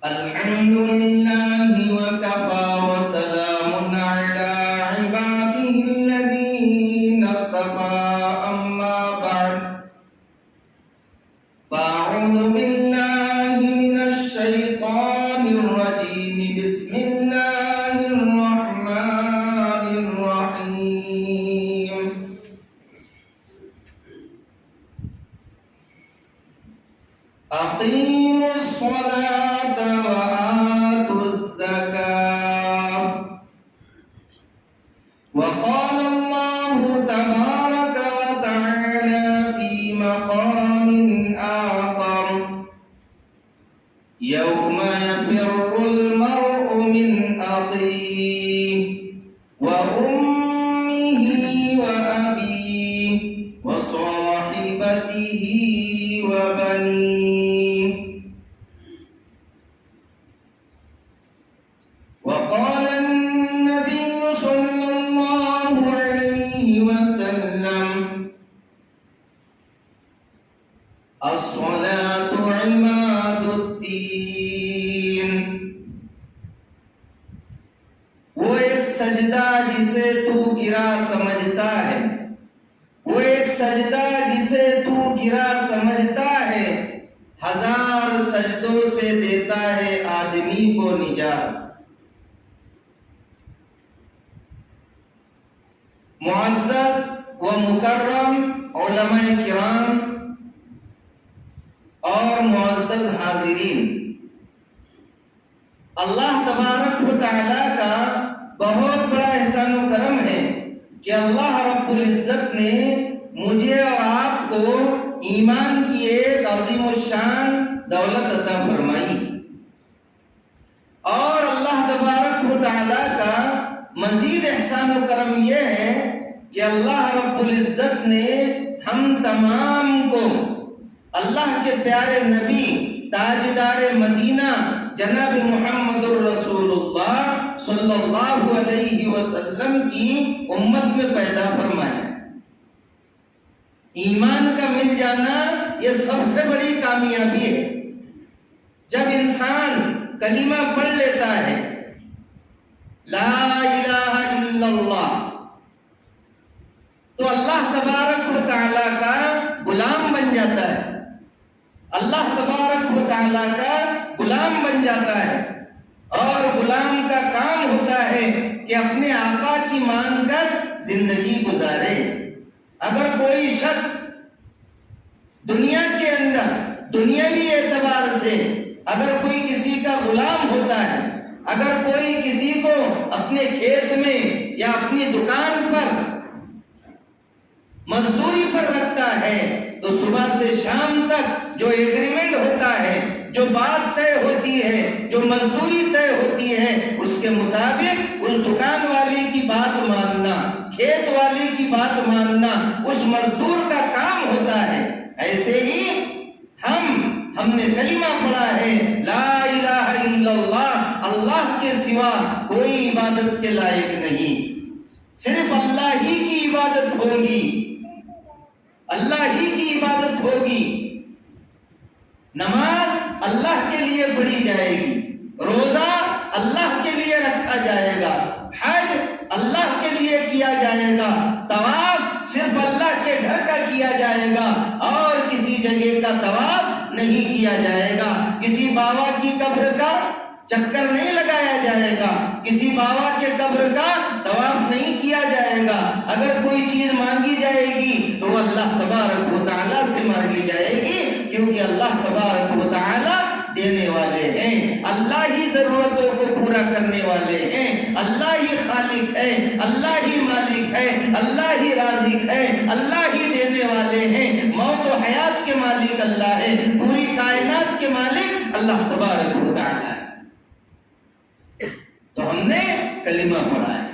الحمد لله وكفى وسلام على عباده الذين اصطفى أما بعد فأعوذ بالله من الشيطان الرجيم بسم الله الرحمن الرحيم أقيموا الصلاة وآتوا الزكاة وقال الله تبارك وتعالى في مقام آخر يوم يفر المرء من أخيه وأمه وأبيه وصاحبته وبنيه وقال النبي صلى الله عليه وسلم الصلاة عماد الدين وہ ایک سجدہ جسے تو گرا سمجھتا ہے ہزار سجدوں سے دیتا ہے آدمی کو نجات معزز و مکرم علماء کرام اور معزز حاضرین، اللہ تبارک و تعالی کا بہت بڑا احسان و کرم ہے کہ اللہ رب العزت نے مجھے اور آپ کو ایمان کی ایک عظیم الشان دولت عطا فرمائی، اور اللہ تبارک و تعالی کا مزید احسان و کرم یہ ہے کہ اللہ رب العزت نے ہم تمام کو اللہ کے پیارے نبی تاجدار مدینہ جناب محمد الرسول اللہ صلی اللہ علیہ وسلم کی امت میں پیدا فرمایا۔ ایمان کا مل جانا یہ سب سے بڑی کامیابی ہے۔ جب انسان کلمہ پڑھ لیتا ہے لا الہ الا اللہ تو اللہ تبارک و تعالی کا غلام بن جاتا ہے، اللہ تبارک و تعالی کا غلام بن جاتا ہے، اور غلام کا کام ہوتا ہے کہ اپنے آقا کی مان کر زندگی گزارے۔ اگر کوئی شخص دنیا کے اندر دنیاوی اعتبار سے اگر کوئی کسی کا غلام ہوتا ہے، اگر کوئی کسی کو اپنے کھیت میں یا اپنی دکان پر مزدوری پر رکھتا ہے تو صبح سے شام تک جو ایگریمنٹ ہوتا ہے، جو بات طے ہوتی ہے، جو مزدوری طے ہوتی ہے، اس کے مطابق اس دکان والے کی بات ماننا، کھیت والے کی بات ماننا اس مزدور کا کام ہوتا ہے۔ ایسے ہی ہم نے کلمہ پڑھا ہے لا الہ الا اللہ، اللہ کے سوا کوئی عبادت کے لائق نہیں، صرف اللہ ہی کی عبادت ہوگی، اللہ ہی کی عبادت ہوگی۔ نماز اللہ کے لیے پڑھی جائے گی، روزہ اللہ کے لیے رکھا جائے گا، حج اللہ کے لیے کیا جائے گا، طواف صرف اللہ کے گھر کا کیا جائے گا اور کسی جگہ کا طواف نہیں کیا جائے گا، کسی بابا کی قبر کا چکر نہیں لگایا جائے گا، کسی بابا کے قبر کا طواف نہیں کیا جائے گا۔ اگر کوئی چیز مانگی جائے گی تو وہ اللہ تبارک و تعالی سے مانگی جائے گی، کیونکہ اللہ تبارک و تعالی دینے والے ہیں، اللہ ہی ضرورتوں کو پورا کرنے والے ہیں، اللہ ہی خالق ہے، اللہ ہی مالک ہے، اللہ ہی رازق ہے، اللہ ہی دینے والے ہیں، موت و حیات کے مالک اللہ ہے، پوری کائنات کے مالک اللہ تبارک و تعالی ہے۔ تو ہم نے کلمہ پڑھا ہے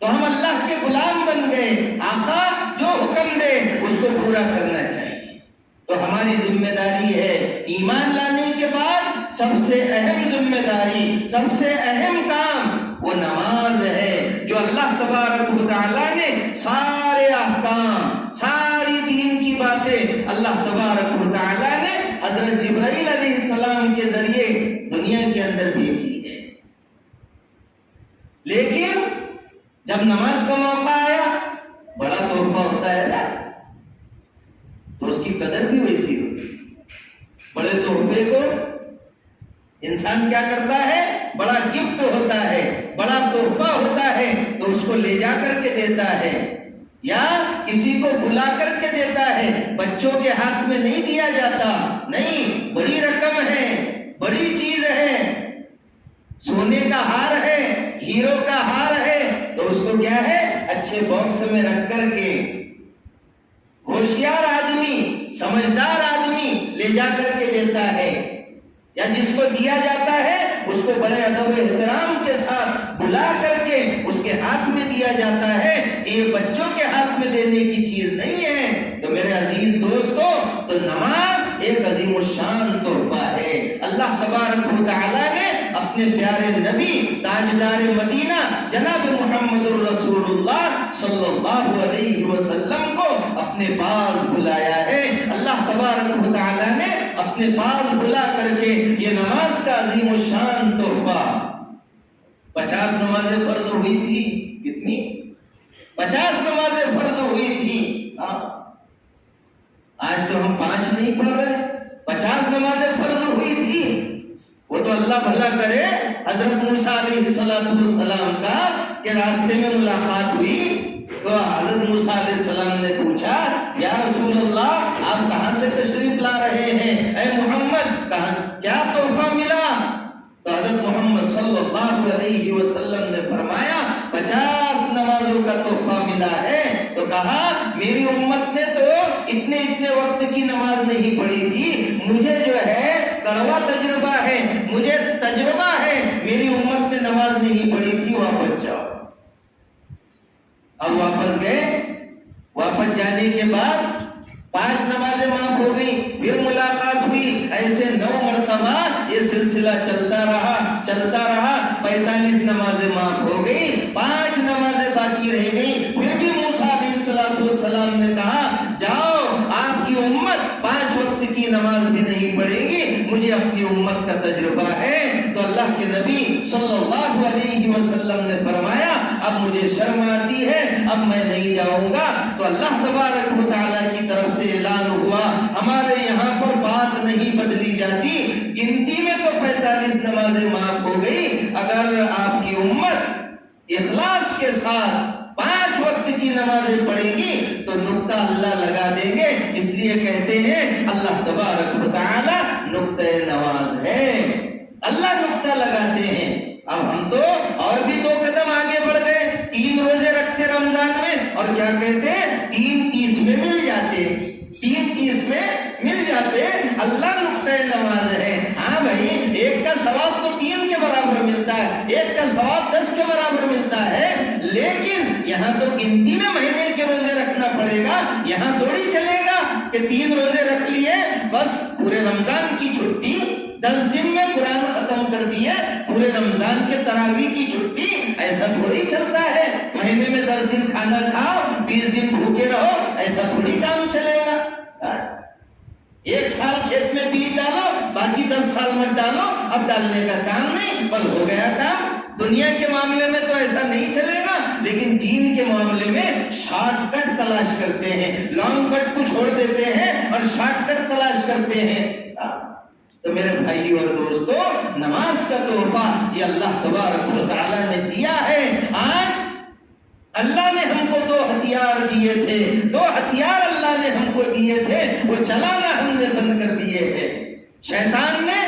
تو ہم اللہ کے غلام بن گئے، آقا جو حکم دے اس کو پورا کرنا چاہیے۔ تو ہماری ذمہ داری ہے ایمان لانے کے بعد سب سے اہم ذمہ داری، سب سے اہم کام وہ نماز ہے، جو اللہ تبارک و تعالیٰ نے سارے احکام، ساری دین کی باتیں اللہ تبارک و تعالیٰ نے حضرت جبرائیل علیہ السلام کے ذریعے دنیا اندر بھیجی ہے. لیکن جب نماز کا موقع آیا، بڑا تحفہ ہوتا ہے نا، تو اس کی قدر بھی ویسی ہوتی ہے. بڑے تحفے کو انسان کیا کرتا ہے؟ بڑا گفٹ ہوتا ہے، بڑا تحفہ ہوتا ہے تو اس کو لے جا کر کے دیتا ہے، یا کسی کو بلا کر کے دیتا ہے. بچوں کے ہاتھ میں نہیں دیا جاتا، نہیں، بڑی رقم ہے، بڑی چیز ہے، سونے کا ہار ہے، ہیرو کا ہار ہے، تو اس کو کیا ہے؟ اچھے باکس میں رکھ کر کے ہوشیار آدمی، سمجھدار آدمی لے جا کر کے دیتا ہے. یا جس کو دیا جاتا ہے اس کو بڑے ادب و احترام کے ساتھ بلا کر کے اس کے ہاتھ میں دیا جاتا ہے. یہ بچوں کے ہاتھ میں دینے کی چیز نہیں ہے. تو میرے عزیز دوستو، تو نماز ایک عظیم الشان تحفہ ہے. اللہ تبارک و تعالی نے اپنے پیارے نبی تاجدار مدینہ جناب محمد الرسول اللہ صلی اللہ علیہ وسلم کو اپنے پاس بلایا ہے. اللہ تبارک و تعالی نے اپنے پاس بلا کر کے یہ نماز کا عظیم الشان تحفہ، 50 نمازیں فرض ہوئی تھی. کتنی؟ 50 نمازیں فرض ہوئی تھی. آج تو ہم 5 نہیں پڑھ رہے، 50 نمازیں فرض ہوئی تھی. وہ تو اللہ بھلا کرے حضرت موسیٰ علیہ السلام کا کہ راستے میں ملاقات ہوئی تو حضرت موسیٰ علیہ السلام نے پوچھا، یا رسول اللہ آپ کہاں سے تشریف لا رہے ہیں؟ اے محمد کیا تحفہ ملا؟ تو حضرت محمد صلی اللہ علیہ وسلم نے فرمایا 50 نمازوں کا تحفہ ملا ہے. تو کہا میری امت نے تو اتنے وقت کی نماز نہیں پڑھی تھی، مجھے جو ہے کڑوا تجربہ ہے، مجھے تجربہ ہے، میری امت نے نماز نہیں پڑھی تھی، واپس جاؤ. اب واپس گئے، واپس جانے کے بعد 5 نمازیں معاف ہو گئی، پھر ملاقات ہوئی. ایسے 9 مرتبہ یہ سلسلہ چلتا رہا 45 نمازیں معاف ہو گئی، 5 نمازیں باقی رہ گئی. پھر بھی موسیٰ علیہ السلام نے کہا جاؤ، آپ کی امت 5 وقت کی نماز بھی نہیں پڑھے گی، مجھے اپنی امت کا تجربہ ہے. تو اللہ کے نبی صلی اللہ علیہ وسلم نے فرمایا اب مجھے شرم آتی ہے، اب میں نہیں جاؤں گا. تو اللہ تبارک و تعالیٰ کی طرف سے اعلان ہوا، ہمارے یہاں پر بات نہیں بدلی جاتی، گنتی میں تو 45 نمازیں معاف ہو گئی. اگر آپ کی امت اخلاص کے ساتھ 5 وقت کی نمازیں پڑھے گی تو نقطہ اللہ لگا دیں گے. اس لیے کہتے ہیں اللہ تبارک و تعالیٰ نقطہ نواز ہے، اللہ نقطہ لگاتے ہیں. اب ہم تو اور بھی 2 قدم آگے بڑھ گئے، 3 روزے رکھتے رمضان میں، اور کیا کہتے ہیں 3:30 میں مل جاتے، 3:30 میں مل جاتے. اللہ نقطہ نواز ہے. ہاں بھائی، ایک کا ثواب تو 3 کے برابر ملتا ہے، ایک کا ثواب 10 کے برابر ملتا ہے. لیکن یہاں تو گنتی میں مہینے کے روزے رکھنا پڑے گا. یہاں تھوڑی چلے گا کہ 3 روزے رکھ لیے بس پورے رمضان کی چھٹی، 10 دن میں قرآن ختم کر دیے، پورے رمضان کے تراویح کی چھٹی. ایسا تھوڑی چلتا ہے. مہینے میں 10 دن کھانا کھاؤ، 20 دن بھوکے رہو، ایسا تھوڑی کام چلے گا. 1 سال کھیت میں بیج ڈالو، باقی 10 سال مت ڈالو. اب ڈالنے کا کام نہیں، بس ہو گیا کام. دنیا کے معاملے میں تو ایسا نہیں چلے گا، لیکن دین کے معاملے میں شارٹ کٹ تلاش کرتے ہیں، لانگ کٹ کو چھوڑ دیتے ہیں اور شارٹ کٹ تلاش کرتے ہیں. تو میرے بھائی اور دوستو، نماز کا تحفہ یہ اللہ تبارک و تعالیٰ نے دیا ہے. آج اللہ نے ہم کو 2 ہتھیار دیے تھے، 2 ہتھیار اللہ نے ہم کو دیے تھے، وہ چلانا ہم نے بند کر دیے ہیں. شیطان نے،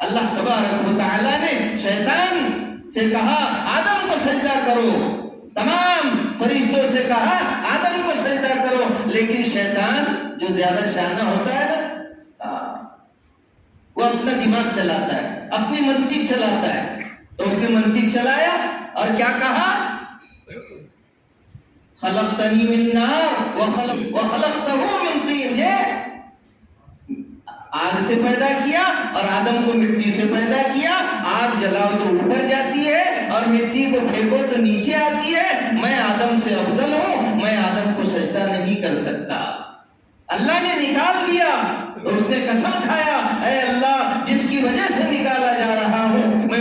اللہ تبارک و تعالیٰ نے شیطان سے کہا آدم کو سجدہ کرو، تمام فرشتوں سے کہا آدم کو سجدہ کرو. لیکن شیطان جو زیادہ شانہ ہوتا ہے نا، وہ اپنا دماغ چلاتا ہے، اپنی منطق چلاتا ہے. تو اس نے منطق چلایا اور کیا کہا؟ خلقتنی من نار وخلقتہ من طین. آگ سے پیدا کیا اور آدم کو مٹی سے پیدا کیا. آگ جلاؤ تو اوپر جاتی ہے اور مٹی کو پھینکو تو نیچے آتی ہے. میں آدم سے افضل ہوں، میں آدم کو سجدہ نہیں کر سکتا. اللہ نے نکال دیا تو اس نے قسم کھایا، اے اللہ جس کی وجہ سے نکالا جا رہا ہوں میں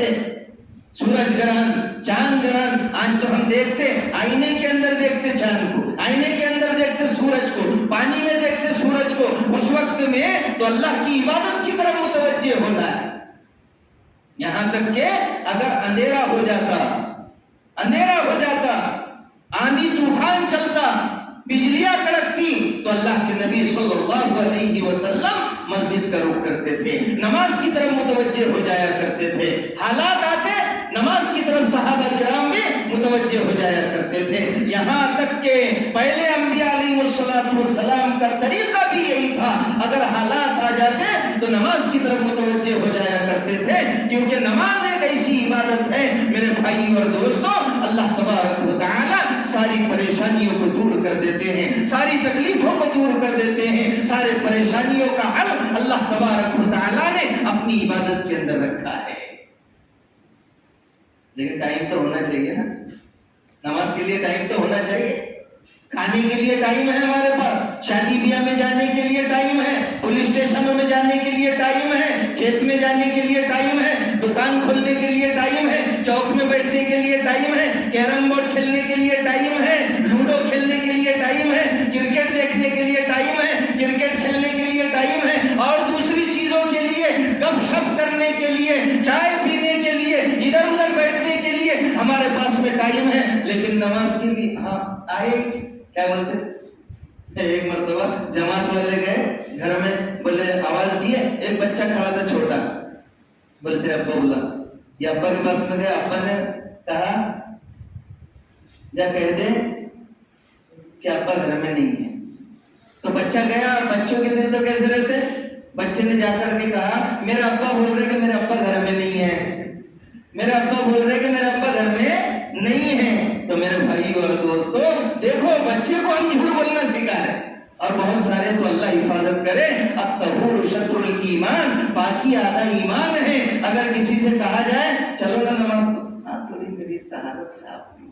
تھے. سورج گرہن، چاند گرہن، آج تو ہم دیکھتے آئینے کے اندر دیکھتے چاند کو، آئینے کے اندر دیکھتے سورج کو، پانی میں دیکھتے سورج کو. اس وقت میں تو اللہ کی عبادت کی طرف متوجہ ہونا ہے. یہاں تک کہ اگر اندھیرا ہو جاتا، آندھی طوفان چلتا، بجلیاں کڑکتی، تو اللہ کے نبی صلی اللہ علیہ وسلم مسجد کا رخ کرتے تھے، نماز کی طرف متوجہ ہو جایا کرتے تھے. حالات آتے نماز کی طرف صحابہ کرام بھی متوجہ ہو جایا کرتے تھے. یہاں تک کہ پہلے انبیاء علیہ السلام کا طریقہ بھی یہی تھا. اگر حالات آ جاتے تو نماز کی طرف متوجہ ہو جایا کرتے تھے، کیونکہ نماز ایک ایسی عبادت ہے میرے بھائی اور دوستوں، اللہ تبارک و تعالی ساری پریشانیوں کو دور کر دیتے ہیں، ساری تکلیفوں کو دور کر دیتے ہیں، سارے پریشانیوں کا حل اللہ تبارک و تعالی نے اپنی عبادت کے اندر رکھا ہے. لیکن ٹائم تو ہونا چاہیے نا، نماز کے لیے ٹائم تو ہونا چاہیے. کھانے کے لیے ٹائم ہے ہمارے پاس، شادی بیاہ میں جانے کے لیے ٹائم ہے، پولیس اسٹیشنوں میں جانے کے لیے ٹائم ہے، کھیت میں جانے کے لیے ٹائم ہے، دکان کھولنے کے لیے ٹائم ہے، چوک میں بیٹھنے کے لیے ٹائم ہے، کیرم بورڈ کھیلنے کے لیے ٹائم ہے، لوڈو کھیلنے کے لیے ٹائم ہے، کرکٹ دیکھنے کے لیے ٹائم ہے، کرکٹ کھیلنے کے لیے ٹائم ہے، اور دوسری چیزوں کے لیے، گپ شپ کرنے کے لیے، چائے پینے کے لیے، ادھر ادھر بیٹھنے کے لیے ہمارے پاس میں ٹائم ہے. لیکن نماز کے لیے کیا بولتے؟ ایک مرتبہ جماعت والے گئے گھر میں، بولے آواز دیے، ایک بچہ کھڑا تھا چھوٹا، بولے تیرے ابا بولا، یہ ابا کے پاس میں گیا، ابا نے کہا جا کہہ دے کہ ابا گھر میں نہیں ہے. تو بچہ گیا، بچوں کے دل تو کیسے رہتے، بچے نے جا کر کے کہا میرا ابا بول رہے کہ میرا ابا گھر میں نہیں ہے، میرا ابا بول رہے کہ میرا ابا گھر میں نہیں ہے. تو میرے بھائی اور دوستو دیکھو، بچے کو ہم جھوٹ بولنا سکھا رہے ہیں، اور بہت سارے تو اللہ حفاظت کرے. الطہور شطر الایمان، پاکی آدھا ایمان ہے. اگر کسی سے کہا جائے چلو نا نماز کو، تھوڑی میری طہارت صاف نہیں ہے،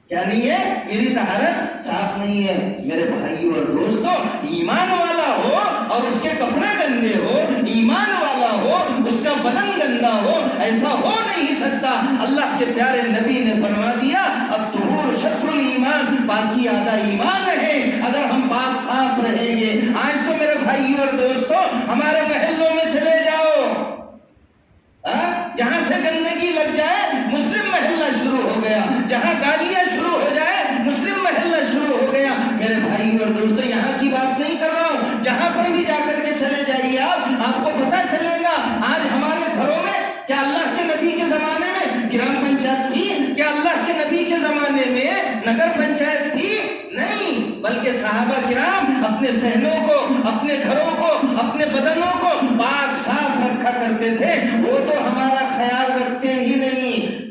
کیا نہیں ہے، میری طہارت صاف نہیں ہے. میرے بھائی اور دوستو، ایمان والا ہو اور اس کے کپڑے گندے ہو، ایمان والا ہو اس کا بدن گندا ہو، ایسا ہو نہیں سکتا. اللہ کے پیارے نبی نے فرما دیا الطہور شطر الایمان، پاکی آدھا ایمان ہے. اگر ہم پاک صاف رہیں گے، آج تو میرے بھائی اور دوستو ہمارے محلوں میں چلے جاؤ، جہاں سے گندگی لگ جائے مسلم محلہ شروع ہو گیا، جہاں گالیاں شروع ہو جائے مسلم محلہ شروع ہو گیا. میرے بھائی اور دوستو یہاں کی بات نہیں کر رہا ہوں، جہاں پر بھی جا کر کے چلے جائیے آپ کو پتہ چلے گا. آج ہمارے گھروں میں کیا اللہ کے نبی کے زمانے میں گرام پنچایت تھی؟ کیا اللہ کے نبی کے زمانے میں نگر پنچایت تھی؟ نہیں، بلکہ صحابہ کرام اپنے صحنوں کو، اپنے گھروں کو، اپنے بدنوں کو پاک صاف رکھا کرتے تھے. وہ تو ہمارا خیال رکھتے ہی نہیں.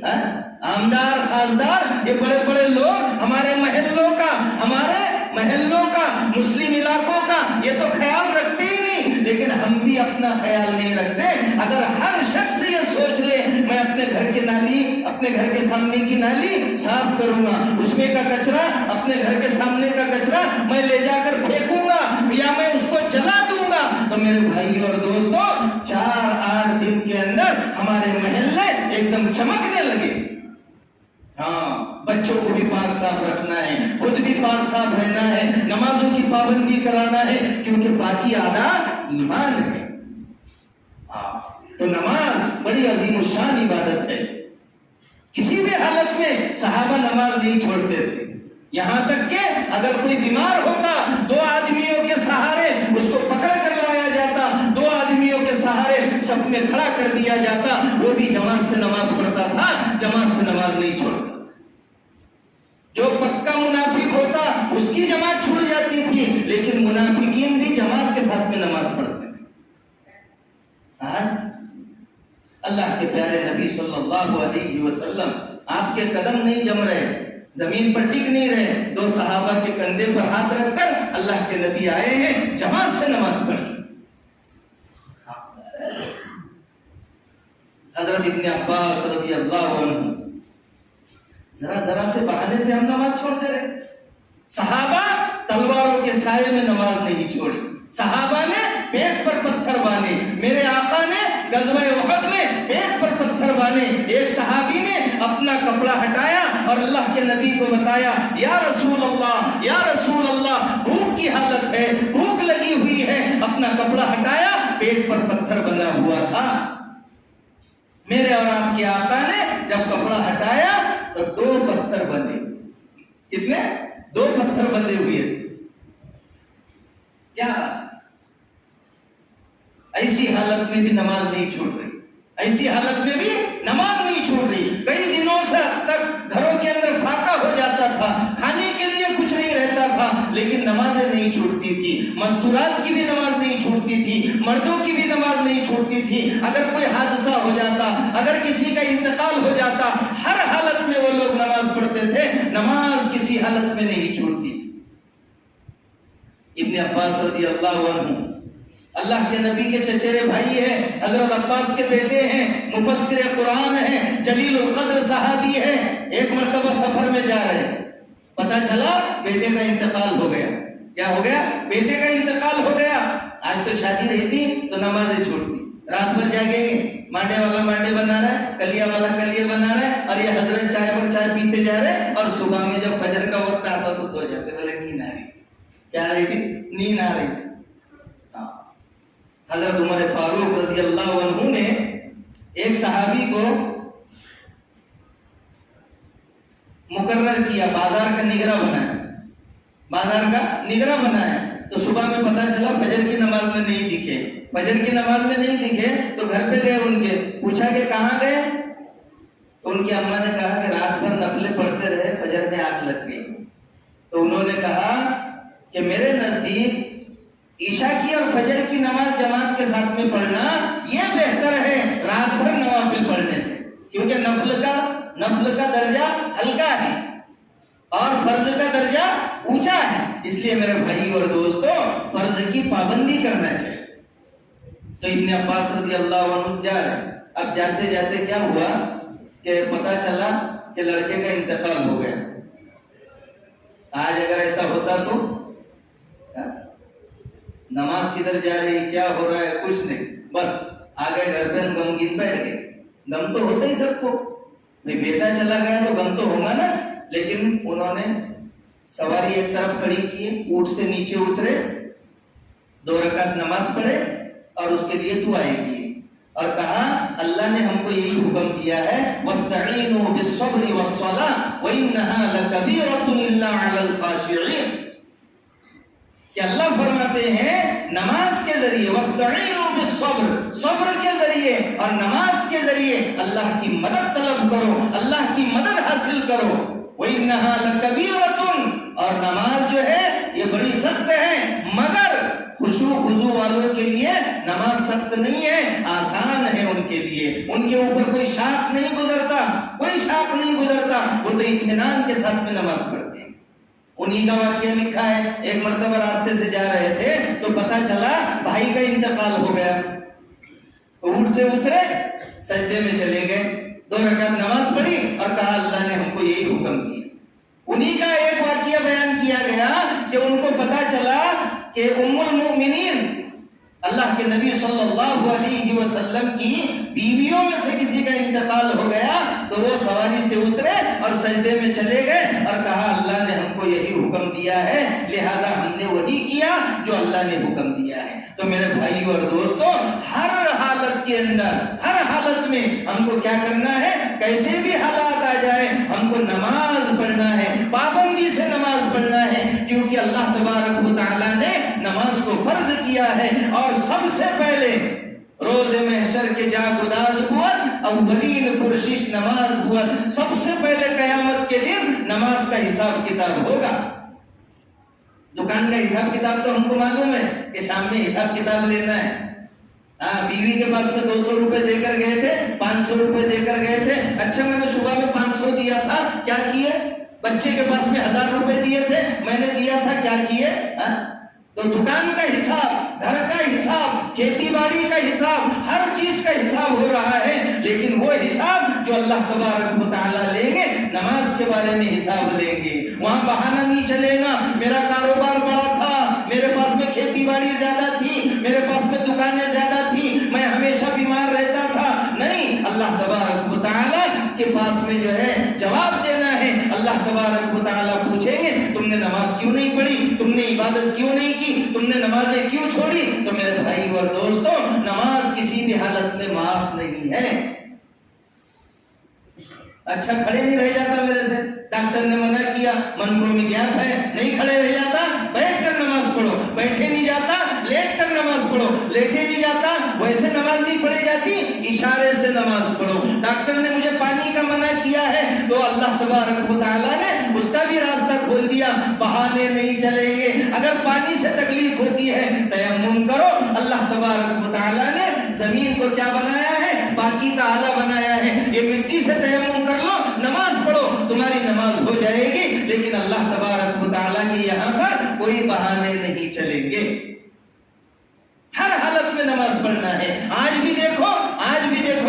آمدار خاصدار یہ بڑے بڑے لوگ ہمارے محلوں کا مسلم علاقوں کا یہ تو خیال رکھتے ہی نہیں، لیکن ہم بھی اپنا خیال نہیں رکھتے. اگر ہر شخص یہ سوچ لے میں اپنے گھر کی نالی، اپنے گھر کے سامنے کی نالی صاف کروں گا، اس میں کا کچرا، اپنے گھر کے سامنے کا کچرا میں لے جا کر پھینکوں گا یا میں اس کو جلا دوں گا، تو میرے بھائی اور دوستو 4-8 دن کے اندر ہمارے محلے ایک دم چمکنے لگے. بچوں کو بھی پاک صاف رکھنا ہے، خود بھی پاک صاف رہنا ہے، نمازوں کی پابندی کرانا ہے، کیونکہ پاکی آدھا ایمان ہے. تو نماز بڑی عظیم الشان عبادت ہے. کسی بھی حالت میں صحابہ نماز نہیں چھوڑتے تھے. یہاں تک کہ اگر کوئی بیمار ہوتا 2 آدمیوں کے سہارے اس کو پکڑ کر لایا جاتا، 2 آدمیوں کے سہارے صف میں کھڑا کر دیا جاتا، وہ بھی جماعت سے نماز پڑھتا تھا، جماعت سے نماز نہیں چھوڑتا. جو پکا منافق ہوتا اس کی جماعت چھوٹ جاتی تھی، لیکن منافقین بھی جماعت کے ساتھ میں نماز پڑھتے تھے. آج اللہ کے پیارے نبی صلی اللہ علیہ وسلم آپ کے قدم نہیں جم رہے، زمین پر ٹک نہیں رہے. 2 صحابہ کے کندھے پر ہاتھ رکھ کر اللہ کے نبی آئے ہیں، جماعت سے نماز پڑھی. حضرت ابن عباس رضی اللہ عنہ ذرا سے بہانے سے ہم نماز چھوڑتے رہے. صحابہ تلواروں کے سائے میں نماز نہیں چھوڑی، صحابہ نے پیٹ پر پتھر باندھے. میرے آقا نے غزوہ احد میں پیٹ پر پتھر مرتبہ نے ایک صحابی نے اپنا کپڑا ہٹایا اور اللہ کے نبی کو بتایا، یا رسول اللہ بھوک کی حالت ہے، بھوک لگی ہوئی ہے۔ اپنا کپڑا ہٹایا، پیٹ پر پتھر بنا ہوا تھا۔ میرے اور آپ کے آقا نے جب کپڑا ہٹایا تو 2 پتھر بندے، کتنے؟ 2 پتھر بندے ہوئے تھے۔ کیا ایسی حالت میں بھی نماز نہیں چھوٹ رہی، ایسی حالت میں بھی نماز نہیں چھوٹ رہی۔ کئی دنوں سے تک گھروں کے اندر فاقہ ہو جاتا تھا، کھانے کے لیے کچھ نہیں رہتا تھا، لیکن نمازیں نہیں چھوٹتی تھی۔ مستورات کی بھی نماز نہیں چھوٹتی تھی، مردوں کی بھی نماز نہیں چھوٹتی تھی۔ اگر کوئی حادثہ ہو جاتا، اگر کسی کا انتقال ہو جاتا، ہر حالت میں وہ لوگ نماز پڑھتے تھے، نماز کسی حالت میں نہیں چھوٹتی تھی۔ ابن عباس رضی اللہ عنہ اللہ کے نبی کے چچیرے بھائی ہیں، حضرت عباس کے بیٹے ہیں، مفسر قرآن ہیں، جلیل القدر صحابی ہیں۔ ایک مرتبہ سفر میں جا رہے، پتہ چلا بیٹے کا انتقال ہو گیا۔ کیا ہو گیا؟ بیٹے کا انتقال ہو گیا۔ آج تو شادی رہتی تو نمازیں چھوڑتی، رات بھر جاگیں گے، مانڈے والا مانڈے بنا رہا ہے، کلیا والا کلیے بنا رہا ہے، اور یہ حضرت چائے پر چائے پیتے جا رہے، اور صبح میں جب فجر کا وقت آتا تو سو جاتے۔ بولے نیند آ رہی تھی۔ کیا آ رہی تھی؟ نیند آ رہی تھی۔ حضرت عمر فاروق رضی اللہ عنہ نے ایک صحابی کو مقرر کیا، بازار کا نگراں بنایا، بازار کا نگراں بنایا۔ تو صبح میں پتہ چلا فجر کی نماز میں نہیں دکھے، فجر کی نماز میں نہیں دکھے تو گھر پہ گئے، ان کے پوچھا کہ کہاں گئے؟ تو ان کی اماں نے کہا کہ رات بھر نفلیں پڑھتے رہے، فجر میں آنکھ لگ گئی۔ تو انہوں نے کہا کہ میرے نزدیک عشاء کی اور فجر کی نماز جماعت کے ساتھ میں پڑھنا یہ بہتر ہے رات بھر نوافل پڑھنے سے، کیونکہ نفل کا درجہ ہلکا ہے اور فرض کا درجہ اونچا ہے۔ اس لیے میرے بھائی اور دوستو، فرض کی پابندی کرنا چاہیے۔ تو ابن عباس رضی اللہ عنہ جا رہے، اب جاتے جاتے کیا ہوا کہ پتہ چلا کہ لڑکے کا انتقال ہو گیا۔ آج اگر ایسا ہوتا تو نماز کدھر جا رہی، کیا ہو رہا ہے، کچھ نہیں، بس آگے گھر پہ غمگین بیٹھ گئے۔ غم تو ہوتا ہی سب کو، بھئی بیٹا چلا گیا تو غم تو ہوگا نا۔ لیکن انہوں نے سواری ایک طرف کھڑی کی، اونٹ سے نیچے اترے، 2 رکعت نماز پڑھے اور اس کے لیے دعائیں کی، اور کہا اللہ نے ہم کو یہی حکم دیا ہے وَاسْتَعِينُوا بِالصَّبْرِ وَالصَّلَاةِ وَإِنَّهَا لَكَبِيرَةٌ إِلَّا عَلَى الْخَاشِعِينَ، کہ اللہ فرماتے ہیں نماز کے ذریعے وَاسْتَعِينُوا بِالصَّبْرِ، صبر کے ذریعے اور نماز کے ذریعے اللہ کی مدد طلب کرو، اللہ کی مدد حاصل کرو۔ وَإِنَّهَا لَكَبِيرَةٌ، اور نماز جو ہے یہ بڑی سخت ہے، مگر خشوع خضوع والوں کے لیے نماز سخت نہیں ہے، آسان ہے ان کے لیے۔ ان کے اوپر کوئی شاخ نہیں گزرتا، کوئی شاخ نہیں گزرتا، وہ تو اطمینان کے ساتھ میں نماز پڑھتے ہیں۔ انہی کا واقعہ لکھا ہے، ایک مرتبہ راستے سے جا رہے تھے تو پتہ چلا بھائی کا انتقال ہو گیا، اونٹ سے اترے، سجدے میں چلے گئے، 2 رکعت نماز پڑھی اور کہا اللہ نے ہم کو یہی حکم دیا۔ انہی کا ایک واقعہ بیان کیا گیا کہ ان کو پتہ چلا کہ ام المؤمنین اللہ کے نبی صلی اللہ علیہ وسلم کی بیویوں میں سے کسی کا انتقال ہو گیا، تو وہ سواری سے اترے اور سجدے میں چلے گئے اور کہا اللہ نے ہم کو یہی حکم دیا ہے، لہذا ہم نے وہی کیا جو اللہ نے حکم دیا ہے۔ تو میرے بھائی اور دوستو، ہر حالت کے اندر، ہر حالت میں ہم کو کیا کرنا ہے، کیسے بھی حالات آ جائے ہم کو نماز پڑھنا ہے، پابندی سے نماز پڑھنا ہے، کیونکہ اللہ تبارک و تعالیٰ نے نماز کو فرض کیا ہے۔ اور سب سے پہلے روز محشر کے جا گداز بود اولین پرشش نماز بود، سب سے پہلے قیامت کے دن نماز کا حساب کتاب ہوگا۔ دکان کا حساب کتاب تو ہم کو معلوم ہے کہ شام میں حساب کتاب لینا ہے۔ بیوی کے پاس میں 200 روپے دے کر گئے تھے، 500 روپے دے کر گئے تھے، اچھا میں نے صبح میں 500 دیا تھا، کیا کیے؟ بچے کے پاس میں 1000 روپے دیے تھے، میں نے دیا تھا، کیا کیے؟ تو دکان کا حساب، گھر کا حساب، کھیتی باڑی کا حساب، ہر چیز کا حساب ہو رہا ہے، لیکن وہ حساب جو اللہ تبارک و تعالیٰ لیں گے، نماز کے بارے میں حساب لیں گے۔ وہاں بہانہ نہیں چلے گا میرا کاروبار بڑا تھا، میرے پاس میں کھیتی باڑی زیادہ تھی، میرے پاس میں دکانیں زیادہ تھی، میں ہمیشہ بیمار رہتا تھا، نہیں، اللہ تبارک و کے پاس میں جو ہے جواب دینا ہے. اللہ تبارک و تعالیٰ پوچھیں گے تم نے نماز کیوں نہیں پڑھی, تم نے عبادت کیوں نہیں کی, تم نے نمازیں کیوں چھوڑی. تو میرے بھائی اور دوستوں, نماز کسی بھی حالت میں معاف نہیں ہے. اچھا کھڑے نہیں رہ جاتا میرے سے, ڈاکٹر نے منع کیا, منگوں میں گیپ ہے, نہیں کھڑے رہ جاتا, بیٹھ کر نماز پڑھو. بیٹھے نہیں جاتا, لیٹ کر نماز پڑھو. لیٹے نہیں جاتا, ویسے نماز نہیں پڑھی جاتی, اشارے سے نماز پڑھو. ڈاکٹر نے مجھے پانی کا منع کیا ہے تو اللہ تبارک و تعالیٰ نے اس کا بھی راستہ کھول دیا, بہانے نہیں چلیں گے. اگر پانی سے تکلیف ہوتی ہے تیمم کرو. اللہ تبارک و تعالیٰ نے زمین کو کیا بنایا ہے, باقی کا آلہ بنایا ہے. یہ مٹی سے تیمم کر لو, نماز پڑھو, تمہاری نماز ہو جائے گی. لیکن اللہ تبارک و تعالیٰ کے یہاں پر کوئی بہانے نہیں چلیں گے. ہر حالت میں نماز پڑھنا ہے. آج بھی دیکھو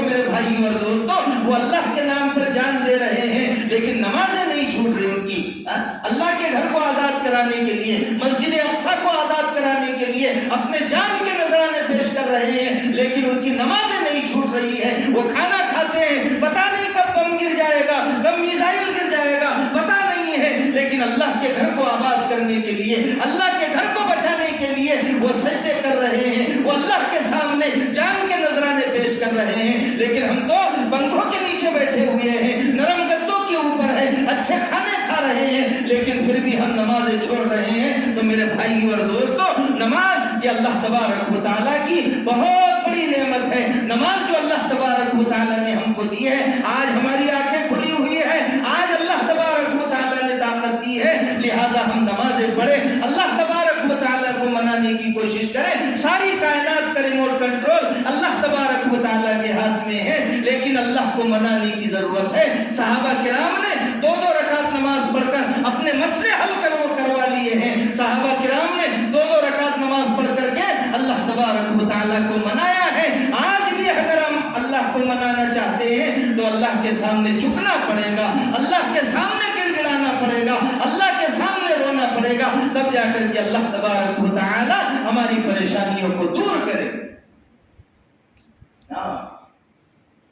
میرے بھائیوں اور دوستوں, وہ اللہ کے نام پر جان دے رہے ہیں لیکن نمازیں نہیں چھوٹ رہی ان کی. اللہ کے گھر کو آزاد کرانے کے لیے, مسجد اقصی کو آزاد کرانے کے لیے اپنے جان کے نذرانے پیش کر رہے ہیں لیکن ان کی نمازیں نہیں چھوٹ رہی ہے. وہ کھانا کھاتے ہیں, پتہ نہیں کب بم گر جائے گا, کب میزائل گر جائے گا, پتہ نہیں ہے, لیکن اللہ کے گھر کو آباد کرنے کے لیے, اللہ کے گھر کو بچانے کے لیے وہ سجدے کر رہے ہیں, وہ اللہ کے سامنے جان کے نذرانے پیش کر رہے ہیں. لیکن ہم تو پنکھوں کے نیچے بیٹھے ہوئے ہیں, نرم گدوں کے اوپر ہیں, اچھے کھانے کھا رہے ہیں, لیکن پھر بھی ہم نمازیں چھوڑ رہے ہیں. تو میرے بھائی اور دوستوں, نماز یہ اللہ تبارک و تعالیٰ کی بہت بڑی نعمت ہے. نماز جو اللہ تبارک و تعالیٰ نے ہم کو دی ہے, آج ہماری آنکھیں کھلی ہوئی ہے, آج اللہ تبارک و تعالیٰ نے طاقت دی ہے, لہذا ہم نمازیں پڑھیں. اللہ تبارک و تعالیٰ کو منانے کی کوشش کریں. ساری کائنات کا ریموٹ کنٹرول اللہ تبارک و تعالیٰ کے ہاتھ میں ہے, لیکن اللہ کو منانے کی ضرورت ہے. صحابہ کرام نے 2 رکعت نماز پڑھ کر اپنے مسئلے حل کروا لیے ہیں. صحابہ کرام نے 2 رکعت نماز پڑھ کر کے اللہ تبارک و تعالیٰ کو منایا ہے. آج بھی اگر ہم اللہ کو منانا چاہتے ہیں تو اللہ کے سامنے جھکنا پڑے گا, اللہ کے سامنے گڑ گڑانا پڑے گا, اللہ کے سامنے رونا پڑے گا, تب جا کر کے اللہ تبارک و تعالیٰ ہماری پریشانیوں کو دور کرے.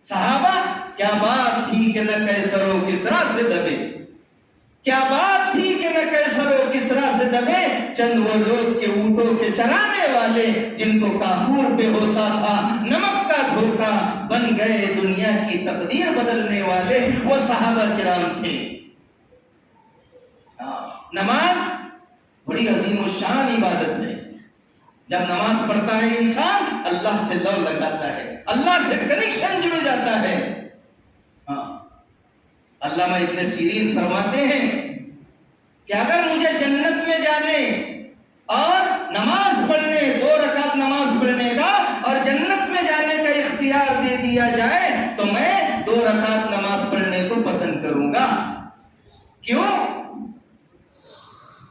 صحابہ کیا بات تھی کہ نہ قیصر و کسریٰ سے دبے, کیا بات تھی کہ نہ قیصر و کسریٰ سے دبے, چند وہ لوگ کے اونٹوں کے چرانے والے جن کو کافور پہ ہوتا تھا نمک کا دھوکا, بن گئے دنیا کی تقدیر بدلنے والے. وہ صحابہ کرام تھے. نماز بڑی عظیم الشان عبادت ہے. جب نماز پڑھتا ہے انسان اللہ سے لو لگاتا ہے, اللہ سے کنیکشن جڑ جاتا ہے. علامہ ابن سیرین فرماتے ہیں کہ اگر مجھے جنت میں جانے اور نماز پڑھنے, 2 رکعت نماز پڑھنے کا اور جنت میں جانے کا اختیار دے دیا جائے تو میں 2 رکعت نماز پڑھنے کو پسند کروں گا. کیوں؟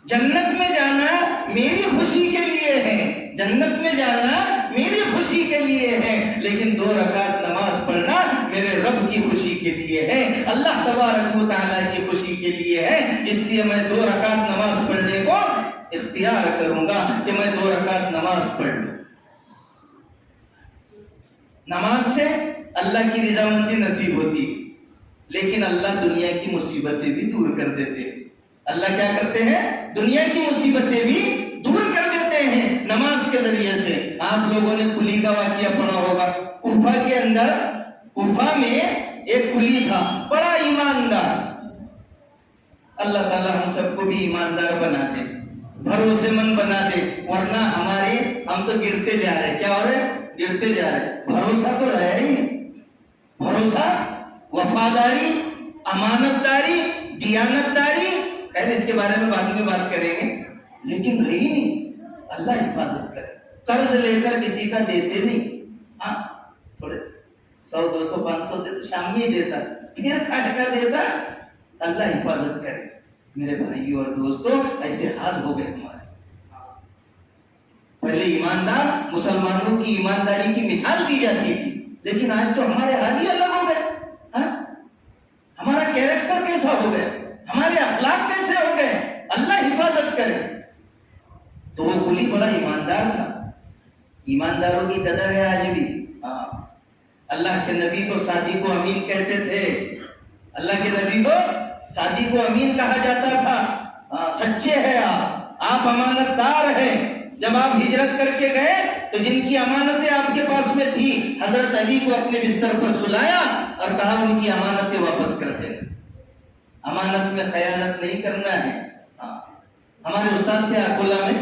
جنت میں جانا میری خوشی کے لیے ہے, جنت میں جانا میری خوشی کے لیے ہے, لیکن 2 رکعت نماز پڑھنا میرے رب کی خوشی کے لیے ہے, اللہ تبارک و تعالیٰ کی خوشی کے لیے ہے. اس لیے میں 2 رکعت نماز پڑھنے کو اختیار کروں گا کہ میں 2 رکعت نماز پڑھ لوں. نماز سے اللہ کی رضامندی نصیب ہوتی ہے, لیکن اللہ دنیا کی مصیبتیں بھی دور کر دیتے ہیں. اللہ کیا کرتے ہیں؟ دنیا کی مصیبتیں بھی دور کر دیتے ہیں نماز کے ذریعے سے. آپ لوگوں نے کلی کا واقعہ پڑھا ہوگا. کوفہ کے اندر, کوفہ میں ایک کلی تھا, بڑا ایماندار. اللہ تعالیٰ ہم سب کو بھی ایماندار بنا دے, بھروسے مند بنا دے, ورنہ ہم تو گرتے جا رہے. کیا ہو رہے؟ گرتے جا رہے. بھروسہ تو رہا ہی نہیں. بھروسہ, وفاداری, امانت داری, دیانت داری, خیر اس کے بارے میں بعد میں بات کریں گے, لیکن رہی نہیں. اللہ حفاظت کرے. قرض لے کر کسی کا دیتے نہیں. ہاں تھوڑے 100 200 500 دے تو شام میں ہی دیتا, پھر کھاٹ کا دیتا. اللہ حفاظت کرے. میرے بھائی اور دوستوں, ایسے حال ہو گئے ہمارے. پہلے ایماندار مسلمانوں کی ایمانداری کی مثال دی جاتی تھی, لیکن آج تو ہمارے حال ہی الگ ہو گئے. ہمارا کیریکٹر کیسا ہو گئے, ہمارے اخلاق کیسے ہو گئے. اللہ حفاظت کرے. تو وہ کلی بڑا ایماندار تھا. ایمانداروں کی قدر ہے آج بھی. اللہ کے نبی کو صادق و امین کہتے تھے. اللہ کے نبی کو سعدی کو امین کہا جاتا تھا. سچے ہیں آپ امانت دار ہیں. جب آپ ہجرت کر کے گئے تو جن کی امانتیں آپ کے پاس میں تھی حضرت علی کو اپنے بستر پر سلایا اور کہا ان کی امانتیں واپس کر دینا. امانت میں خیانت نہیں کرنا ہے. ہمارے استاد تھے اکولا میں,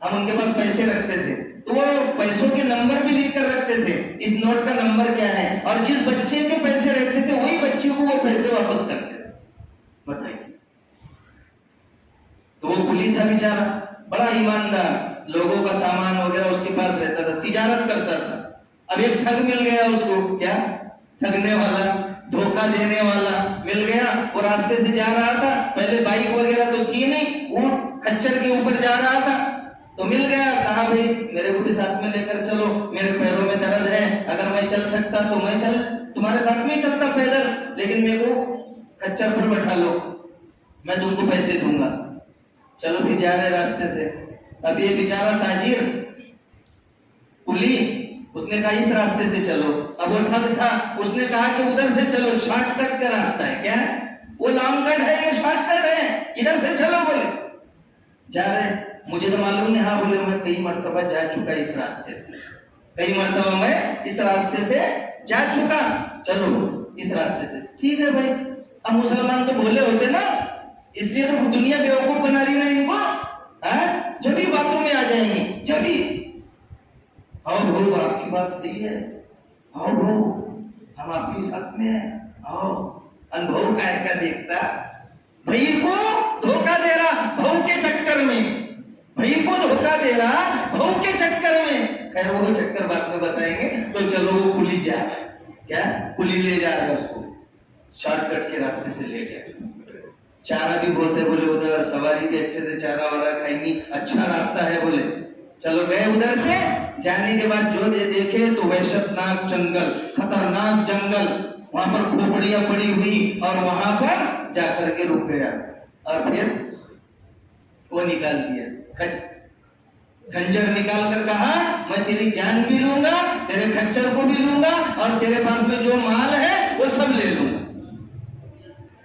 ہم ان کے پاس پیسے رکھتے تھے تو وہ پیسوں کے نمبر بھی لکھ کر رکھتے تھے, اس نوٹ کا نمبر کیا ہے, اور جس بچے کے پیسے رہتے تھے وہی بچے کو وہ پیسے واپس کرتے تھے. بتائیے. تو وہ کلی تھا بیچارہ, بڑا ایماندار, لوگوں کا سامان وغیرہ اس کے پاس رہتا تھا, تجارت کرتا تھا. اب ایک ٹھگ مل گیا اس کو, کیا ٹھگنے والا, دھوکہ دینے والا مل گیا. وہ راستے سے جا رہا تھا, پہلے بائک وغیرہ تو تھی نہیں, اونٹ کھچر کے اوپر جا رہا تھا تو مل گیا. کہا بھائی میرے کو بھی ساتھ میں لے کر چلو, میرے پیروں میں درد ہے, اگر میں چل سکتا تو میں تمہارے ساتھ میں ہی چلتا پیدل, لیکن میرے کو کھچر پر بٹھا لو, میں تم کو پیسے دوں گا. چلو پھر جا رہے راستے سے. اب یہ بیچارہ تاجر کلی, اس نے کہا اس راستے سے چلو. اب وہ ٹھگ تھا, اس نے کہا کہ ادھر سے چلو, شارٹ کٹ کا راستہ ہے. کیا وہ لانگ کٹ ہے, یہ شارٹ کٹ ہے, ادھر سے چلو. بولے جا رہے, مجھے تو معلوم نہیں. ہاں بولے میں کئی مرتبہ جا چکا اس راستے سے, کئی مرتبہ میں اس راستے سے جا چکا, چلو اس راستے سے. ٹھیک ہے بھائی. اب مسلمان تو بھولے ہوتے نا, اس لیے تو دنیا بیوقوف بنا رہی نا ان کو, جبھی باتوں میں آ جائیں گے. جبھی آؤ بھائی آپ کی بات صحیح ہے, آؤ بھائی ہم آپ کے ساتھ میں ہیں, آؤ. انبھو کا دیکھتا, بھائی کو دھوکہ دے رہا بہو کے چکر میں, بھائی کو دھوکہ دے رہا بہو کے چکر میں. خیر وہ چکر بعد میں بتائیں گے. تو چلو وہ کلی جا رہا ہے, کیا کلی لے جا رہا ہے اس کو, شارٹ کٹ کے راستے سے لے گیا. چارہ بھی بولتے, بولے ادھر سواری بھی اچھے سے چارہ وارہ کھائیں گی, اچھا راستہ ہے. بولے چلو گئے ادھر سے. جانے کے بعد جو دیکھے تو وحشت ناک جنگل, خطرناک جنگل, وہاں پر کھوپڑیاں پڑی ہوئی, اور وہاں پر جا کر کے رک گیا. اور پھر وہ نکال دیا خنجر, نکال کر کہا میں تیری جان بھی لوں گا, تیرے کھچر کو بھی لوں گا, اور تیرے پاس میں جو مال ہے وہ سب لے لوں گا.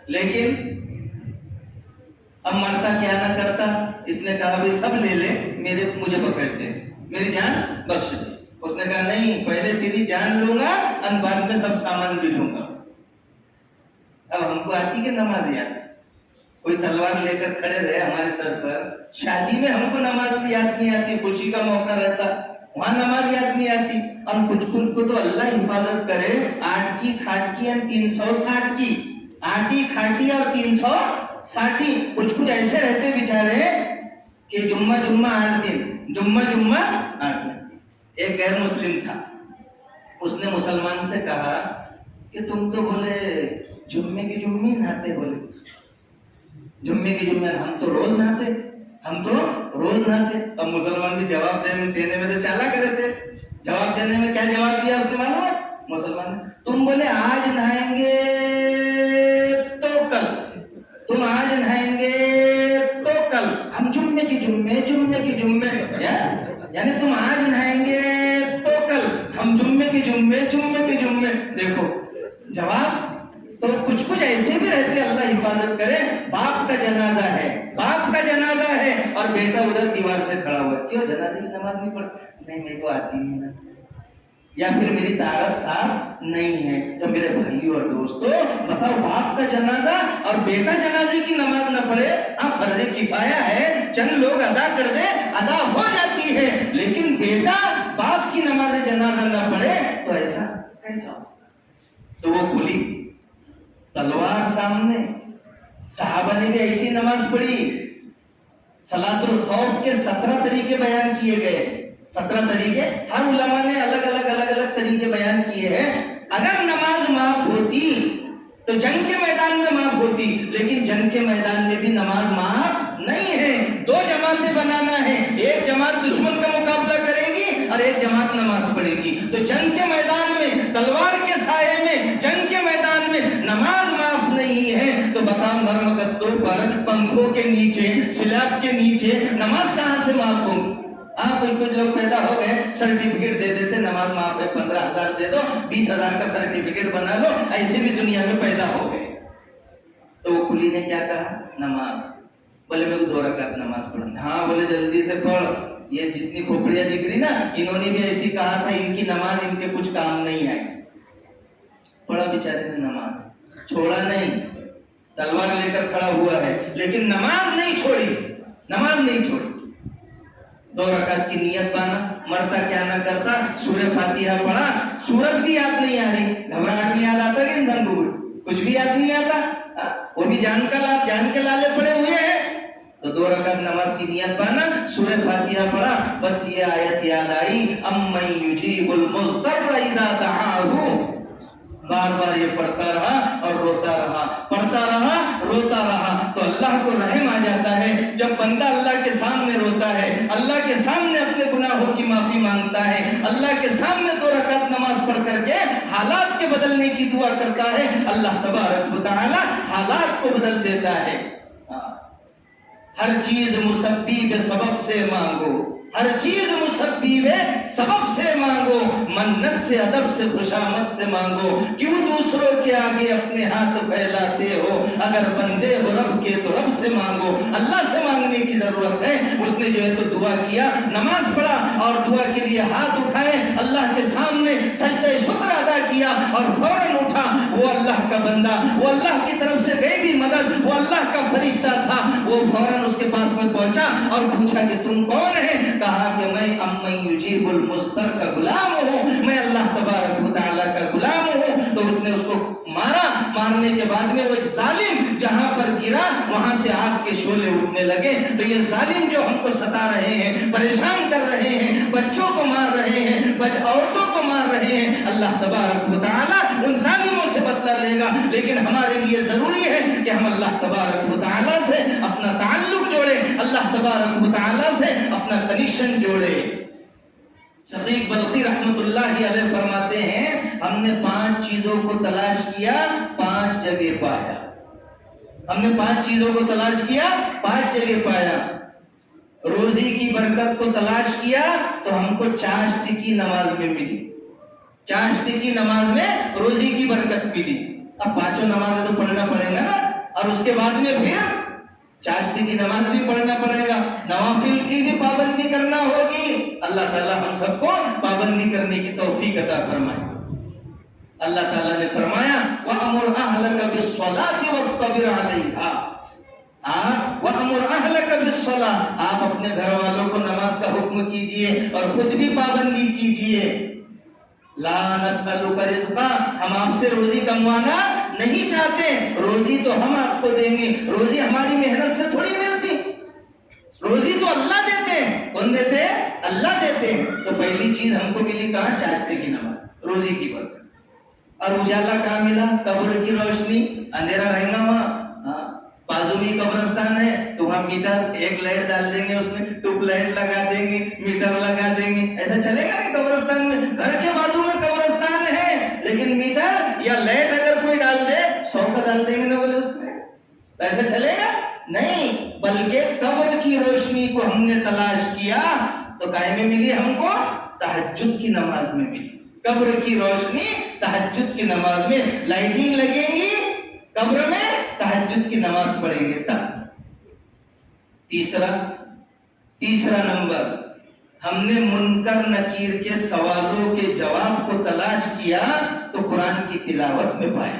لیکن اب مرتا کیا نہ کرتا. اس نے کہا بھائی سب لے لے, مجھے بخش دے, میری جان بخش دے. اس نے کہا نہیں, پہلے تیری جان لوں گا اور بعد میں سب سامان بھی لوں گا. اب ہم کو آتی کہ نماز یاد, کوئی تلوار لے کر کھڑے رہے ہمارے سر پر, شادی میں ہم کو نماز یاد نہیں آتی, خوشی کا موقع رہتا وہاں نماز یاد نہیں آتی. اور کچھ کو تو اللہ حفاظت کرے, 8 کی کھاٹکی اور 360 کی, 8 کھاٹی اور 360. کچھ ایسے رہتے بیچارے کہ جمعہ 8 دن, جمعہ 8 دن. ایک غیر مسلم تھا, اس نے مسلمان سے کہا کہ تم تو بولے جمعے کی جمعے نہاتے, بولے جمعے کی جمعے, ہم تو روز نہاتے. اب مسلمان بھی جواب دینے میں تو چالاک رہتے. جواب دینے میں کیا جواب دیا اس نے معلوم ہے مسلمان نے, تم بولے آج نہائیں گے تو کل, تم آج نہائیں گے تو کل, ہم جمعے کی جمعے, یعنی تم آج نہائیں گے تو کل, ہم جمعے کی جمعے. دیکھو جواب. تو کچھ ایسے بھی رہتے, اللہ حفاظت کرے. باپ کا جنازہ ہے اور بیٹا ادھر دیوار سے کھڑا ہوا ہے, کیوں جنازے کی نماز نہیں پڑھتا, نہیں میرے کو آتی نہیں نا, یا پھر میری طاقت صاحب نہیں ہے. تو میرے بھائیوں اور دوستوں بتاؤ, باپ کا جنازہ اور بیٹا جنازے کی نماز نہ پڑھے. ہاں فرض کفایہ ہے, چند لوگ ادا کر دے, ادا ہو جاتی ہے, لیکن بیٹا باپ کی نماز جنازہ نہ پڑھے تو ایسا کیسا ہوتا. تو وہ کلی, تلوار سامنے, صحابہ نے بھی ایسی نماز پڑھی. صلاۃ الخوف کے 17 طریقے بیان کیے گئے, 17 طریقے, ہر علماء نے الگ الگ طریقے بیان کیے ہیں. اگر نماز معاف ہوتی تو جنگ کے میدان میں معاف ہوتی, لیکن جنگ کے میدان میں بھی نماز معاف نہیں ہے. 2 جماعتیں بنانا ہے, ایک جماعت دشمن کا مقابلہ کرے گی اور ایک جماعت نماز پڑھے گی. تو جنگ کے میدان میں, تلوار کے سائے میں, جنگ کے میدان میں نماز معاف نہیں ہے. تو بتاؤ نرم گدوں پر, پنکھوں کے نیچے, سلاب کے نیچے نماز کہاں سے معاف ہوگی. کچھ لوگ پیدا ہو گئے, سرٹیفکیٹ دے دیتے, نماز معاف ہے, 15,000 دے دو, 20,000 کا سرٹیفکیٹ بنا لو, ایسے بھی دنیا میں پیدا ہو گئے. تو وہ کلی نے کیا کہا؟ نماز. بولے میرے کو 2 رکعت نماز پڑھنا. ہاں بولے جلدی سے پڑھ. یہ جتنی کھوپڑیاں دکھ رہی نا, انہوں نے بھی ایسی کہا تھا ان کی نماز ان کے کچھ کام نہیں آئے. پڑھا بیچارے نے نماز, چھوڑا نہیں, تلوار لے کر کھڑا ہوا ہے لیکن نماز نہیں چھوڑی, نماز نہیں چھوڑی. 2 رکعت کی نیت بانا, مرتا کیا نہ کرتا, سورہ فاتحہ پڑھا, سورت بھی یاد نہیں آ رہی, گھبراہٹ میں یاد آتا کہ انسان کو کچھ بھی یاد نہیں آتا, وہ بھی جان کے لالے پڑے ہوئے ہیں. تو 2 رکعت نماز کی نیت بانا, سورہ فاتحہ پڑھا, بس یہ آیت یاد آئی, امن یجیب المضطر اذا دعاہ. بار بار یہ پڑھتا رہا اور روتا رہا, پڑھتا رہا روتا رہا. تو اللہ کو رحم آ جاتا ہے جب بندہ اللہ کے سامنے روتا ہے, اللہ کے سامنے اپنے گناہوں کی معافی مانگتا ہے, اللہ کے سامنے 2 رکعت نماز پڑھ کر کے حالات کے بدلنے کی دعا کرتا ہے, اللہ تبارک و تعالی حالات کو بدل دیتا ہے. ہر چیز مسبب سبب سے مانگو, ہر چیز مسبب سبب سے مانگو, منت سے ادب سے خوشامد سے مانگو. کیوں دوسروں کے آگے اپنے ہاتھ پھیلاتے ہو, اگر بندے ہو رب کے تو رب سے مانگو. اللہ سے مانگنے کی ضرورت ہے. اس نے جو ہے تو دعا کیا, نماز پڑھا اور دعا کے لیے ہاتھ اٹھائے, اللہ کے سامنے سجدہ شکر ادا کیا اور فوراً اٹھا. وہ اللہ کا بندہ, وہ اللہ کی طرف سے غیبی مدد, وہ اللہ کا فرشتہ تھا, وہ فوراً اس کے پاس میں پہنچا اور پوچھا کہ تم کون ہے؟ کہا کہ میں امن یجیب المضطر کا غلام ہوں, میں اللہ تبارک و تعالیٰ کا غلام ہوں. تو اس نے اس کو مارا, مارنے کے بعد میں وہ ظالم جہاں پر گرا وہاں سے آگ کے شعلے اٹھنے لگے. تو یہ ظالم جو ہم کو ستا رہے ہیں, پریشان کر رہے ہیں, بچوں کو مار رہے ہیں, عورتوں کو مار رہے ہیں, اللہ تبارک و تعالیٰ ان ظالموں سے بدلہ لے گا. لیکن ہمارے لیے ضروری ہے کہ ہم اللہ تبارک و تعالیٰ سے اپنا تعلق جوڑے, اللہ تبارک و تعالیٰ سے اپنا کنیکشن جوڑے. شقیق بلخی رحمت اللہ علیہ فرماتے ہیں, ہم نے 5 چیزوں کو تلاش کیا, 5 جگہ پایا. ہم نے 5 چیزوں کو تلاش کیا, 5 جگہ پایا. روزی کی برکت کو تلاش کیا تو ہم کو چاشت کی نماز میں ملی, چاشت کی نماز میں روزی کی برکت ملی. اب 5 نمازیں تو پڑھنا پڑے گا نا, اور اس کے بعد میں پھر چاشتی کی نماز بھی پڑھنا پڑے گا, نوافل کی بھی پابندی کرنا ہوگی. اللہ تعالی ہم سب کو پابندی کرنے کی توفیق عطا فرمائے. اللہ تعالیٰ نے فرمایا وَأَمُرْ أَهْلَكَ بِالصَّلَاةِ وَاصْطَبِرْ عَلَيْهَا. وَأَمُرْ أَهْلَكَ بِالصَّلَاةِ, آپ اپنے گھر والوں کو نماز کا حکم کیجئے اور خود بھی پابندی کیجئے. لا نسألک رزقا, ہم آپ سے روزی کموانا نہیں چاہتے, روزی تو ہم آپ کو دیں گے. روزی ہماری محنت سے تھوڑی ملتی, روزی تو اللہ دیتے ہیں. کون دیتے ہیں؟ اللہ دیتے ہیں. تو پہلی چیز ہم کو ملی کہاں؟ چاشتے کی نماز, روزی کی برکت. اور اجالا کہاں ملا؟ قبر کی روشنی, اندھیرا رہے گا وہاں. بازو میں قبرستان ہے تو وہاں میٹر, ایک لائٹ ڈال دیں گے, اس میں ٹیوب لائٹ لگا دیں گے, میٹر لگا دیں گے. ایسا چلے گا کہ قبرستان میں, گھر کے بازو میں قبرستان ہے لیکن میٹر یا لائٹ اگر کوئی ڈال دے 100 کا ڈال دیں گے نا بولے اس میں, ایسا چلے گا نہیں. بلکہ قبر کی روشنی کو ہم نے تلاش کیا تو کائے میں ملی ہم کو؟ تہجد کی نماز میں ملی. قبر کی روشنی تہجد کی نماز میں, لائٹنگ لگیں گی قبر میں, تہجد کی نماز پڑھیں گے تب. تیسرا نمبر, ہم نے منکر نکیر کے سوالوں کے جواب کو تلاش کیا تو قرآن کی تلاوت میں پائے.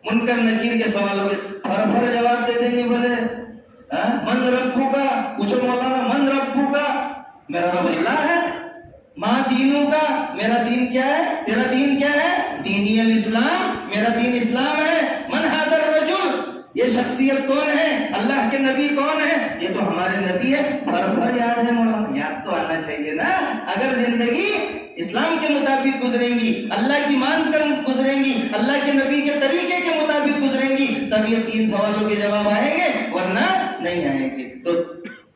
منکر نکیر کے سوالوں کے پھر جواب دے دیں گے. بولے من ربو کا, پوچھو مولانا من ربو کا, میرا رب اللہ ہے. ماں دینوں کا, میرا دین کیا ہے, تیرا دین کیا ہے؟ دینی الاسلام, میرا دین اسلام ہے. من هذا الرجل, یہ شخصیت کون ہے؟ اللہ کے نبی کون ہے؟ یہ تو ہمارے نبی ہے. بھر یاد ہے مولانا, یاد تو آنا چاہیے نا. اگر زندگی اسلام کے مطابق گزریں گی, اللہ کی مان کر گزریں گی, اللہ کے نبی کے طریقے کے مطابق گزریں گی, تب یہ 3 سوالوں کے جواب آئیں گے, ورنہ نہیں آئیں گے. تو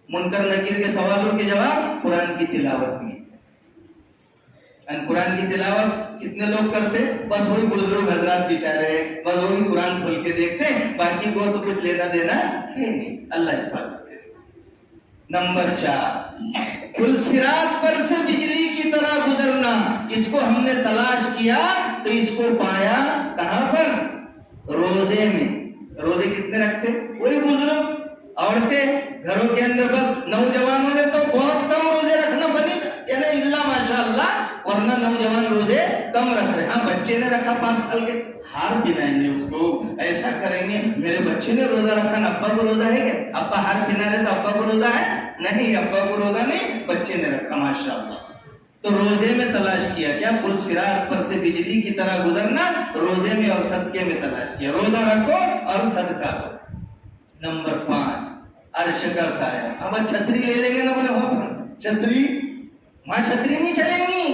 منکر نکیر کے سوالوں کے جواب قرآن کی تلاوت میں. قرآن کی تلاوت کتنے لوگ کرتے؟ بس وہی بزرگ حضرات بیچارے ہیں, بس وہی قرآن کھول کے دیکھتے, باقی کو تو کچھ لینا دینا ہے نہیں. اللہ حفاظت کرے. نمبر 4, کل صراط پر سے بجلی کی طرح گزرنا. اس کو ہم نے تلاش کیا تو اس کو پایا کہاں پر؟ روزے میں. روزے کتنے رکھتے؟ وہی بزرگ، عورتیں گھروں کے اندر بس، نوجوانوں نے تو بہت کم روزے رکھنا بنی یعنی اللہ ماشاء اللہ، ورنہ نوجوان روزے کم رکھ رہے. ہاں بچے نے رکھا 5 سال کے، ہار پہنائیں گے اس کو، ایسا کریں گے میرے بچے نے روزہ رکھا نا ابا کو روزہ ہے کیا؟ ابا ہار پہنا رہے تو ابا کو روزہ ہے؟ نہیں، ابا کو روزہ نہیں، بچے نے رکھا ماشاء اللہ. تو روزے میں تلاش کیا کیا؟ پل صراط پر سے بجلی کی طرح گزرنا روزے میں اور صدقے میں تلاش کیا. روزہ رکھو اور صدقہ دو. نمبر 5 عرش کا سایہ. اب چھتری لے لیں گے نا، بولے وہاں چھتری، وہاں چھتری نہیں چلیں گی،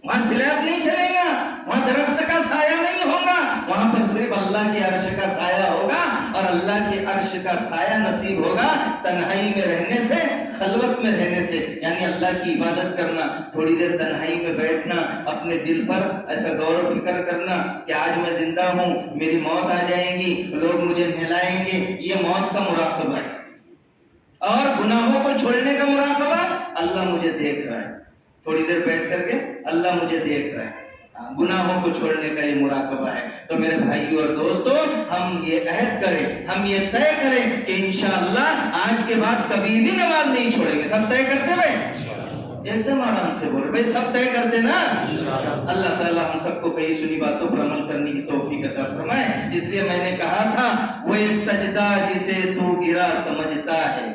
وہاں سلیب نہیں چلے گا، وہاں درخت کا سایہ نہیں ہوگا، وہاں پر صرف اللہ کے عرش کا سایہ ہوگا. اور اللہ کے عرش کا سایہ نصیب ہوگا تنہائی میں رہنے سے، خلوت میں رہنے سے. یعنی اللہ کی عبادت کرنا، تھوڑی دیر تنہائی میں بیٹھنا، اپنے دل پر ایسا غور و فکر کرنا کہ آج میں زندہ ہوں، میری موت آ جائے گی، لوگ مجھے نہلائیں گے، یہ موت کا مراقبہ ہے. اور گناہوں کو چھوڑنے کا مراقبہ، اللہ مجھے دیکھ رہا ہے. تھوڑی دیر بیٹھ کر کے اللہ مجھے دیکھ رہا ہے، گناہوں کو چھوڑنے کا یہ مراقبہ ہے. تو میرے بھائیو اور دوستو، ہم یہ عہد کریں، ہم یہ طے کریں کہ انشاءاللہ آج کے بعد کبھی بھی نماز نہیں چھوڑیں گے. سب طے کرتے بھائی؟ ایک دم آرام سے بولو بھائی، سب طے کرتے نا؟ اللہ تعالیٰ ہم سب کو کئی سنی باتوں پر عمل کرنے کی توفیق عطا فرمائے. اس لیے میں نے کہا تھا، وہ ایک سجدہ جسے تو گرا سمجھتا ہے،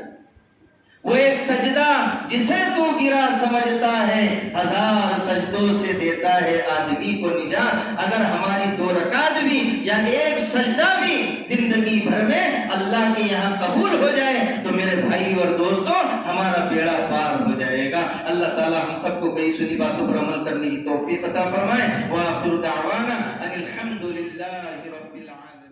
وہ ایک سجدہ جسے تو گرا سمجھتا ہے، 1000 سجدوں سے دیتا ہے آدمی کو نجات. اگر ہماری 2 رکعت بھی یا ایک سجدہ بھی زندگی بھر میں اللہ کے یہاں قبول ہو جائے تو میرے بھائی اور دوستوں، ہمارا بیڑا پار ہو جائے گا. اللہ تعالی ہم سب کو کئی سنی باتوں پر عمل کرنے کی توفیق عطا فرمائے. وآخر دعوانا ان الحمد للہ رب العالمین.